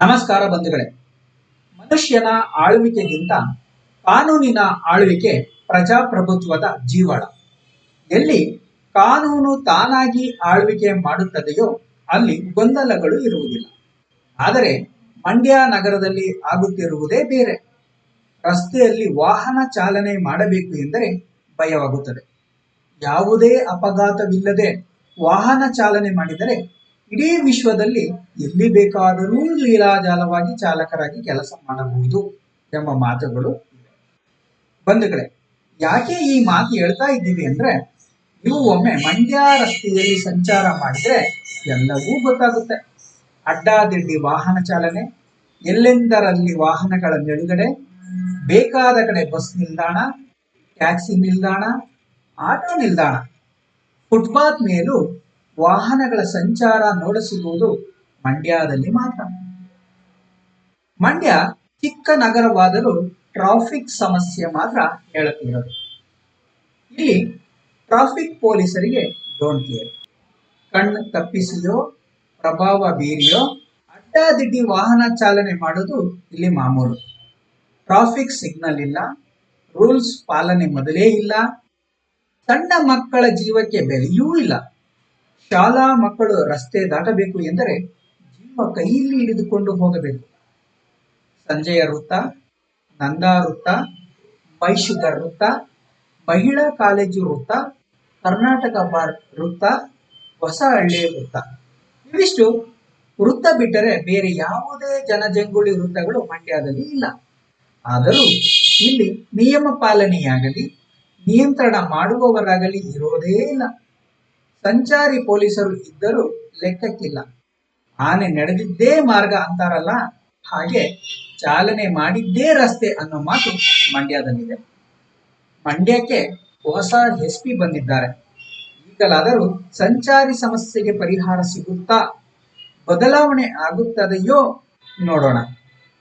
ನಮಸ್ಕಾರ ಬಂಧುಗಳೇ. ಮನುಷ್ಯನ ಆಳ್ವಿಕೆಗಿಂತ ಕಾನೂನಿನ ಆಳ್ವಿಕೆ ಪ್ರಜಾಪ್ರಭುತ್ವದ ಜೀವಾಳ. ಎಲ್ಲಿ ಕಾನೂನು ತಾನಾಗಿ ಆಳ್ವಿಕೆ ಮಾಡುತ್ತದೆಯೋ ಅಲ್ಲಿ ಗೊಂದಲಗಳು ಇರುವುದಿಲ್ಲ. ಆದರೆ ಮಂಡ್ಯ ನಗರದಲ್ಲಿ ಆಗುತ್ತಿರುವುದೇ ಬೇರೆ. ರಸ್ತೆಯಲ್ಲಿ ವಾಹನ ಚಾಲನೆ ಮಾಡಬೇಕು ಎಂದರೆ ಭಯವಾಗುತ್ತದೆ. ಯಾವುದೇ ಅಪಘಾತವಿಲ್ಲದೆ ವಾಹನ ಚಾಲನೆ ಮಾಡಿದರೆ ಇಡೀ ವಿಶ್ವದಲ್ಲಿ ಎಲ್ಲಿ ಬೇಕಾದರೂ ಲೀಲಾಜಾಲವಾಗಿ ಚಾಲಕರಾಗಿ ಕೆಲಸ ಮಾಡಬಹುದು ಎಂಬ ಮಾತುಗಳು ಇವೆ. ಬಂಧುಗಳೇ, ಯಾಕೆ ಈ ಮಾತು ಹೇಳ್ತಾ ಇದ್ದೀವಿ ಅಂದ್ರೆ, ನೀವು ಒಮ್ಮೆ ಮಂಡ್ಯ ರಸ್ತೆಯಲ್ಲಿ ಸಂಚಾರ ಮಾಡಿದ್ರೆ ಎಲ್ಲವೂ ಗೊತ್ತಾಗುತ್ತೆ. ಅಡ್ಡಾದಿಡ್ಡಿ ವಾಹನ ಚಾಲನೆ, ಎಲ್ಲೆಂದರಲ್ಲಿ ವಾಹನಗಳ ನಿಲುಗಡೆ, ಬೇಕಾದ ಕಡೆ ಬಸ್ ನಿಲ್ದಾಣ, ಟ್ಯಾಕ್ಸಿ ನಿಲ್ದಾಣ, ಆಟೋ ನಿಲ್ದಾಣ, ಫುಟ್ಪಾತ್ ಮೇಲೂ ವಾಹನಗಳ ಸಂಚಾರ ನೋಡಸಿರುವುದು ಮಂಡ್ಯದಲ್ಲಿ ಮಾತ್ರ. ಮಂಡ್ಯ ಚಿಕ್ಕ ನಗರವಾದರೂ ಟ್ರಾಫಿಕ್ ಸಮಸ್ಯೆ ಮಾತ್ರ ಹೇಳುತ್ತಿರೋದು. ಇಲ್ಲಿ ಟ್ರಾಫಿಕ್ ಪೊಲೀಸರಿಗೆ ಡೋಂಟ್ ಕೇರ್. ಕಣ್ಣು ತಪ್ಪಿಸಿಯೋ ಪ್ರಭಾವ ಬೀರಿಯೋ ಅಡ್ಡಾದಿಡ್ಡಿ ವಾಹನ ಚಾಲನೆ ಮಾಡೋದು ಇಲ್ಲಿ ಮಾಮೂಲು. ಟ್ರಾಫಿಕ್ ಸಿಗ್ನಲ್ ಇಲ್ಲ, ರೂಲ್ಸ್ ಪಾಲನೆ ಮೊದಲೇ ಇಲ್ಲ, ಸಣ್ಣ ಮಕ್ಕಳ ಜೀವಕ್ಕೆ ಬೆಲೆಯೂ ಇಲ್ಲ. ಶಾಲಾ ಮಕ್ಕಳು ರಸ್ತೆ ದಾಟಬೇಕು ಎಂದರೆ ಜೀವ ಕೈಯಲ್ಲಿ ಹಿಡಿದುಕೊಂಡು ಹೋಗಬೇಕು. ಸಂಜೆಯ ವೃತ್ತ, ನಂದಾ ವೃತ್ತ, ಮೈಶುಗರ್ ವೃತ್ತ, ಮಹಿಳಾ ಕಾಲೇಜು ವೃತ್ತ, ಕರ್ನಾಟಕ ಬಾರ್ ವೃತ್ತ, ಹೊಸಹಳ್ಳಿ ವೃತ್ತ, ಇವಿಷ್ಟು ವೃತ್ತ ಬಿಟ್ಟರೆ ಬೇರೆ ಯಾವುದೇ ಜನಜಂಗುಳಿ ವೃತ್ತಗಳು ಮಂಡ್ಯದಲ್ಲಿ ಇಲ್ಲ. ಆದರೂ ಇಲ್ಲಿ ನಿಯಮ ಪಾಲನೆಯಾಗಲಿ ನಿಯಂತ್ರಣ ಮಾಡುವವರಾಗಲಿ ಇರೋದೇ ಇಲ್ಲ. ಸಂಚಾರಿ ಪೊಲೀಸರು ಇದ್ದರೂ ಲೆಕ್ಕಕ್ಕಿಲ್ಲ. ಆನೆ ನಡೆದಿದ್ದೇ ಮಾರ್ಗ ಅಂತಾರಲ್ಲ, ಹಾಗೆ ಚಾಲನೆ ಮಾಡಿದ್ದೇ ರಸ್ತೆ ಅನ್ನೋ ಮಾತು ಮಂಡ್ಯದಲ್ಲಿದೆ. ಮಂಡ್ಯಕ್ಕೆ ಹೊಸ SP ಬಂದಿದ್ದಾರೆ. ಈಗಲಾದರೂ ಸಂಚಾರಿ ಸಮಸ್ಯೆಗೆ ಪರಿಹಾರ ಸಿಗುತ್ತಾ, ಬದಲಾವಣೆ ಆಗುತ್ತದೆಯೋ ನೋಡೋಣ.